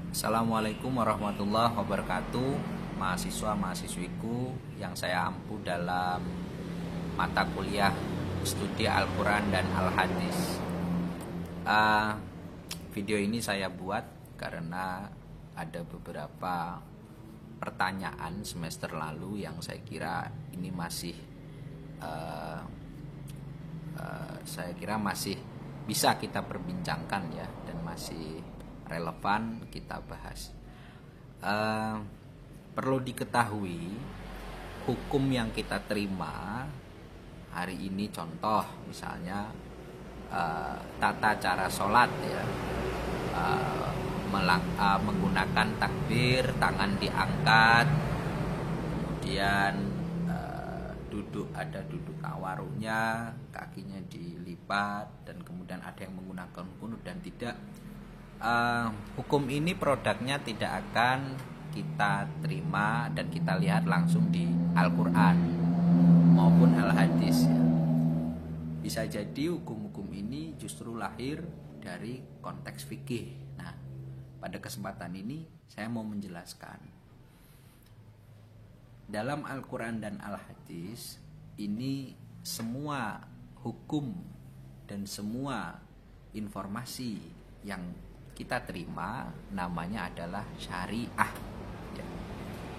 Assalamualaikum warahmatullahi wabarakatuh. Mahasiswa-mahasiswiku yang saya ampu dalam mata kuliah studi Al-Quran dan Al-Hadis. Video ini saya buat karena ada beberapa pertanyaan semester lalu yang saya kira ini masih bisa kita perbincangkan ya, dan masih relevan kita bahas. Perlu diketahui hukum yang kita terima hari ini, contoh misalnya tata cara sholat ya, menggunakan takbir, tangan diangkat, kemudian duduk, ada duduk tawarunya, kakinya dilipat, dan kemudian ada yang menggunakan kunut dan tidak. Hukum ini produknya tidak akan kita terima dan kita lihat langsung di Al-Quran maupun Al-Hadis ya. Bisa jadi hukum-hukum ini justru lahir dari konteks fikih. Nah, pada kesempatan ini saya mau menjelaskan dalam Al-Quran dan Al-Hadis ini semua hukum dan semua informasi yang kita terima namanya adalah syariah ya.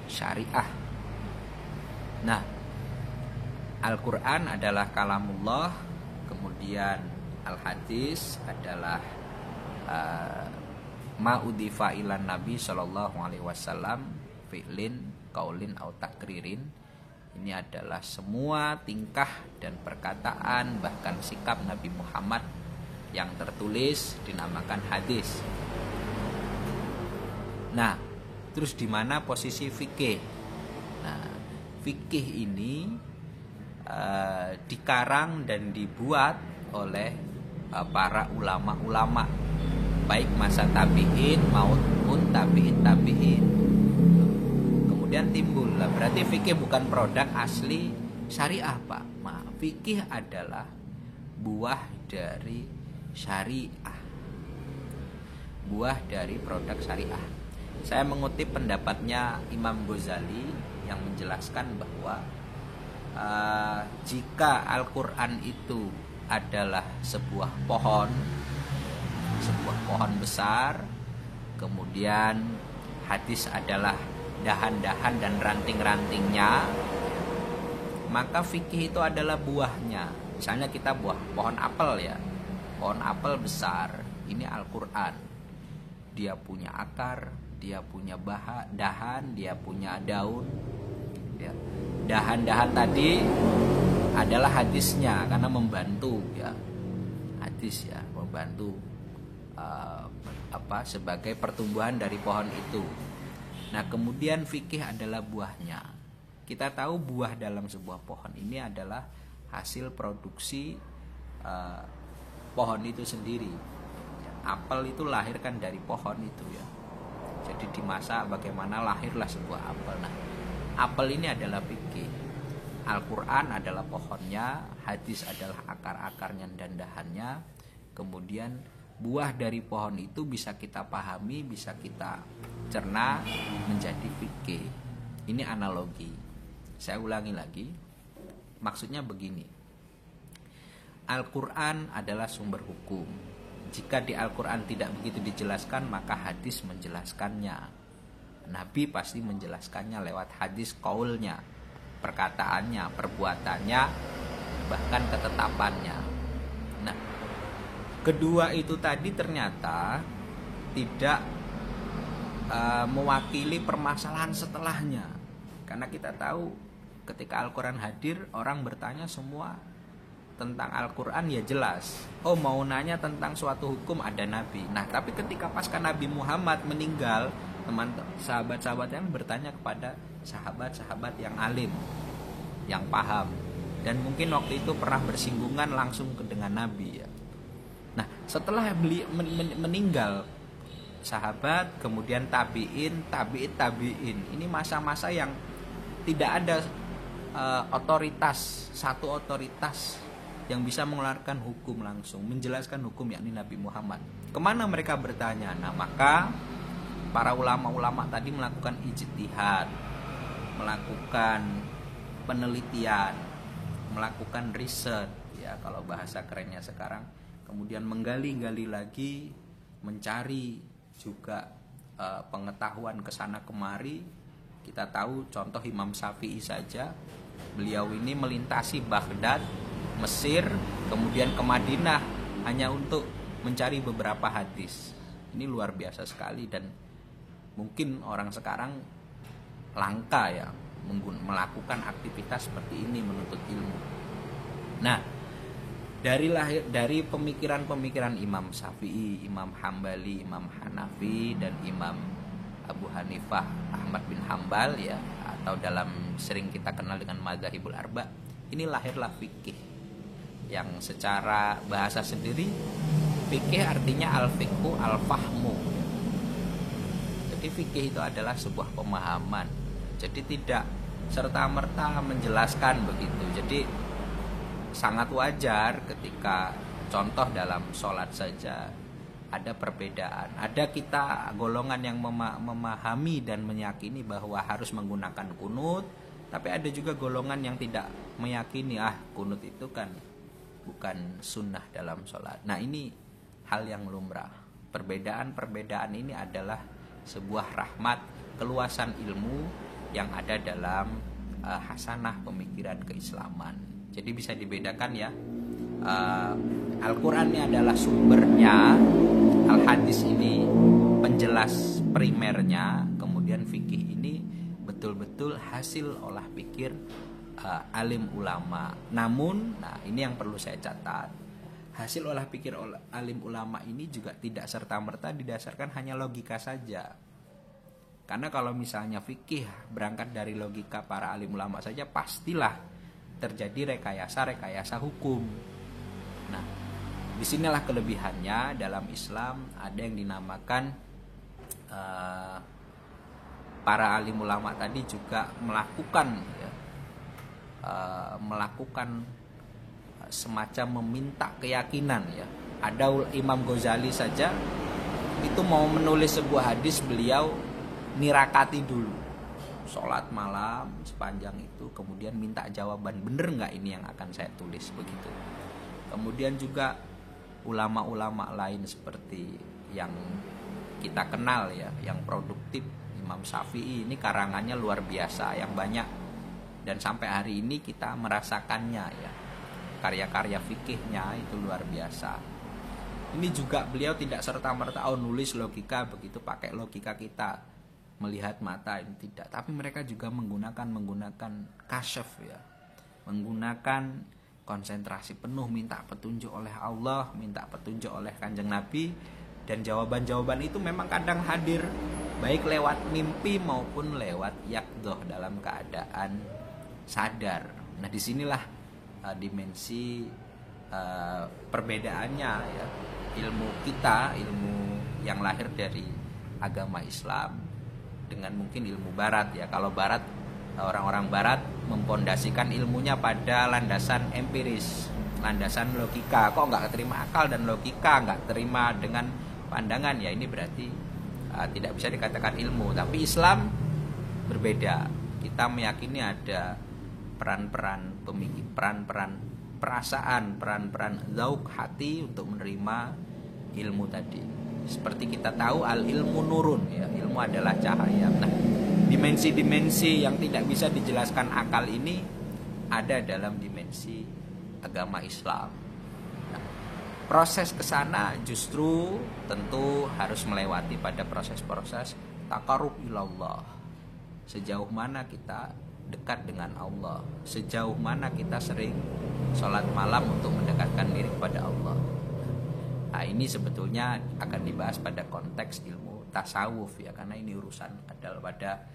Syariah. Nah, Al-Quran adalah kalamullah, kemudian Al-Hadis adalah ma'udhifa ilan Nabi Sallallahu Alaihi Wasallam fi'lin, qaulin, au takririn. Ini adalah semua tingkah dan perkataan bahkan sikap Nabi Muhammad yang tertulis dinamakan hadis. Nah, terus di mana posisi fikih? Nah, fikih ini dikarang dan dibuat oleh para ulama-ulama baik masa tabi'in maupun tabi'in. Kemudian timbul lah, berarti fikih bukan produk asli syariah Pak. Nah, fikih adalah buah dari syariah, buah dari produk syariah. Saya mengutip pendapatnya Imam Ghazali yang menjelaskan bahwa jika Al-Quran itu adalah sebuah pohon besar, kemudian hadis adalah dahan-dahan dan ranting-rantingnya, maka fikih itu adalah buahnya. Misalnya kita pohon apel ya, pohon apel besar, ini Al-Quran. Dia punya akar, dia punya dahan, dia punya daun ya. Dahan-dahan tadi adalah hadisnya karena membantu ya, hadis ya, membantu sebagai pertumbuhan dari pohon itu. Nah, kemudian fikih adalah buahnya. Kita tahu buah dalam sebuah pohon ini adalah hasil produksi pohon itu sendiri. Apel itu lahirkan dari pohon itu ya. Jadi dimasak bagaimana lahirlah sebuah apel. Nah, apel ini adalah fikih. Al-Quran adalah pohonnya, hadis adalah akar-akarnya dan dahannya. Kemudian buah dari pohon itu bisa kita pahami, bisa kita cerna menjadi fikih. Ini analogi. Saya ulangi lagi. Maksudnya begini. Al-Quran adalah sumber hukum. Jika di Al-Quran tidak begitu dijelaskan, maka hadis menjelaskannya. Nabi pasti menjelaskannya lewat hadis qaulnya, perkataannya, perbuatannya, bahkan ketetapannya. Nah, kedua itu tadi ternyata tidak mewakili permasalahan setelahnya. Karena kita tahu ketika Al-Quran hadir, orang bertanya semua tentang Al-Quran ya jelas. Oh, mau nanya tentang suatu hukum ada Nabi. Nah, tapi ketika pasca Nabi Muhammad meninggal, sahabat-sahabat yang bertanya kepada sahabat-sahabat yang alim, yang paham, dan mungkin waktu itu pernah bersinggungan langsung dengan Nabi ya. Nah, setelah beliau meninggal sahabat, kemudian tabiin, ini masa-masa yang tidak ada satu otoritas yang bisa mengeluarkan hukum langsung, menjelaskan hukum yakni Nabi Muhammad. Kemana mereka bertanya? Nah, maka para ulama-ulama tadi melakukan ijtihad, melakukan penelitian, melakukan riset ya kalau bahasa kerennya sekarang, kemudian menggali-gali lagi, mencari juga pengetahuan kesana kemari. Kita tahu contoh Imam Syafi'i saja, beliau ini melintasi Baghdad, Mesir, kemudian ke Madinah hanya untuk mencari beberapa hadis. Ini luar biasa sekali, dan mungkin orang sekarang langka ya melakukan aktivitas seperti ini, menuntut ilmu. Nah, dari pemikiran-pemikiran Imam Syafi'i, Imam Hambali, Imam Hanafi, dan Imam Abu Hanifah Ahmad bin Hambal ya, atau dalam sering kita kenal dengan Madzhabul Arba, ini lahirlah fikih yang secara bahasa sendiri, fikih artinya al-fiqhu al-fahmu. Jadi fikih itu adalah sebuah pemahaman. Jadi tidak serta-merta menjelaskan begitu. Jadi sangat wajar ketika contoh dalam sholat saja ada perbedaan. Ada kita golongan yang memahami dan meyakini bahwa harus menggunakan kunut, tapi ada juga golongan yang tidak meyakini kunut itu kan bukan sunnah dalam sholat. Nah, ini hal yang lumrah. Perbedaan-perbedaan ini adalah sebuah rahmat, keluasan ilmu yang ada dalam hasanah pemikiran keislaman. Jadi bisa dibedakan ya, Al-Quran ini adalah sumbernya, Al-Hadis ini penjelas primernya, kemudian fikih ini betul-betul hasil olah pikir alim ulama. Namun, ini yang perlu saya catat, hasil olah pikir alim ulama ini juga tidak serta-merta didasarkan hanya logika saja. Karena kalau misalnya fikih berangkat dari logika para alim ulama saja, pastilah terjadi rekayasa hukum. Nah, disinilah kelebihannya dalam Islam, ada yang dinamakan para alim ulama tadi juga melakukan semacam meminta keyakinan ya. Ada Imam Ghazali saja itu mau menulis sebuah hadis, beliau nirakati dulu, sholat malam sepanjang itu, kemudian minta jawaban, bener nggak ini yang akan saya tulis begitu. Kemudian juga ulama-ulama lain seperti yang kita kenal ya, yang produktif, Imam Syafi'i ini karangannya luar biasa, yang banyak, dan sampai hari ini kita merasakannya ya, karya-karya fikihnya itu luar biasa. Ini juga beliau tidak serta-merta nulis logika begitu, pakai logika kita melihat mata, ini tidak, tapi mereka juga menggunakan kasyaf ya, menggunakan konsentrasi penuh, minta petunjuk oleh Allah, minta petunjuk oleh Kanjeng Nabi, dan jawaban-jawaban itu memang kadang hadir baik lewat mimpi maupun lewat yaqdhah, dalam keadaan sadar. Nah, disinilah dimensi perbedaannya ya, ilmu kita, ilmu yang lahir dari agama Islam dengan mungkin ilmu barat ya. Kalau barat, orang-orang barat mempondasikan ilmunya pada landasan empiris, landasan logika. Kok nggak terima akal dan logika, nggak terima dengan pandangan, ya ini berarti tidak bisa dikatakan ilmu. Tapi Islam berbeda. Kita meyakini ada peran-peran pemikir, peran-peran perasaan, peran-peran zauk hati untuk menerima ilmu tadi. Seperti kita tahu al-ilmu nurun ya, ilmu adalah cahaya. Nah, dimensi-dimensi yang tidak bisa dijelaskan akal ini ada dalam dimensi agama Islam. Nah, proses ke sana justru tentu harus melewati pada proses-proses taqarrub ilallah. Sejauh mana kita dekat dengan Allah, sejauh mana kita sering sholat malam untuk mendekatkan diri kepada Allah. Nah, ini sebetulnya akan dibahas pada konteks ilmu tasawuf ya, karena ini urusan adalah pada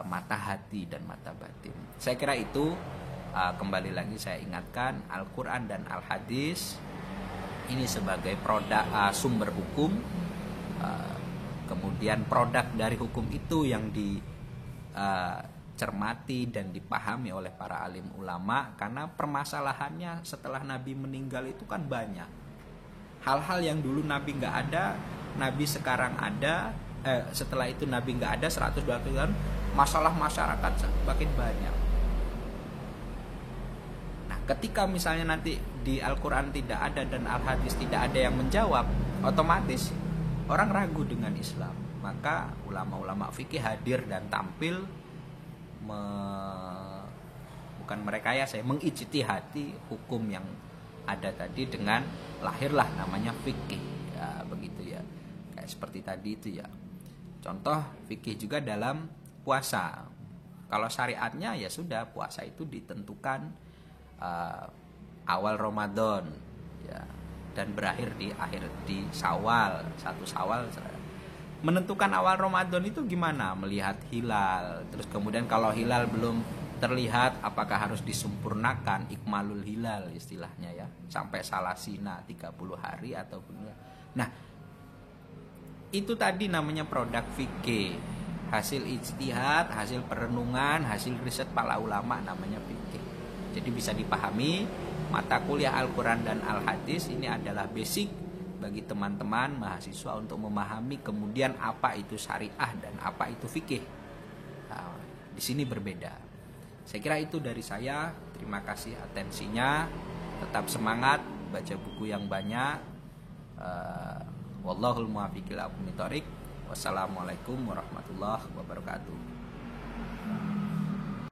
mata hati dan mata batin. Saya kira itu, kembali lagi saya ingatkan, Al-Quran dan Al-Hadis ini sebagai produk sumber hukum, kemudian produk dari hukum itu yang dicermati dan dipahami oleh para alim ulama, karena permasalahannya setelah Nabi meninggal itu kan banyak. Hal-hal yang dulu Nabi nggak ada, Nabi sekarang ada, setelah itu Nabi nggak ada 100-200 tahun, masalah masyarakat semakin banyak. Nah, ketika misalnya nanti di Al-Quran tidak ada dan Al-Hadis tidak ada yang menjawab, otomatis orang ragu dengan Islam. Maka ulama-ulama fikih hadir dan tampil bukan merekayasa, mengijtihadi hukum yang ada tadi dengan lahirlah namanya fikih. Ya, begitu ya. Kayak seperti tadi itu ya. Contoh fikih juga dalam puasa. Kalau syariatnya ya sudah, puasa itu ditentukan awal Ramadan ya, dan berakhir di akhir di Syawal, 1 Syawal. Menentukan awal Ramadan itu gimana? Melihat hilal. Terus kemudian kalau hilal belum terlihat, apakah harus disempurnakan ikmalul hilal istilahnya ya, sampai salasina 30 hari ataupun ya. Nah, itu tadi namanya produk fikih, hasil ijtihad, hasil perenungan, hasil riset para ulama, namanya fikih. Jadi bisa dipahami, mata kuliah Al-Quran dan Al-Hadis ini adalah basic bagi teman-teman mahasiswa untuk memahami kemudian apa itu syariah dan apa itu fikih. Nah, di sini berbeda. Saya kira itu dari saya. Terima kasih atensinya. Tetap semangat, baca buku yang banyak. Wallahul muwaffiq ila aqwamit thoriq. Wassalamualaikum warahmatullahi wabarakatuh.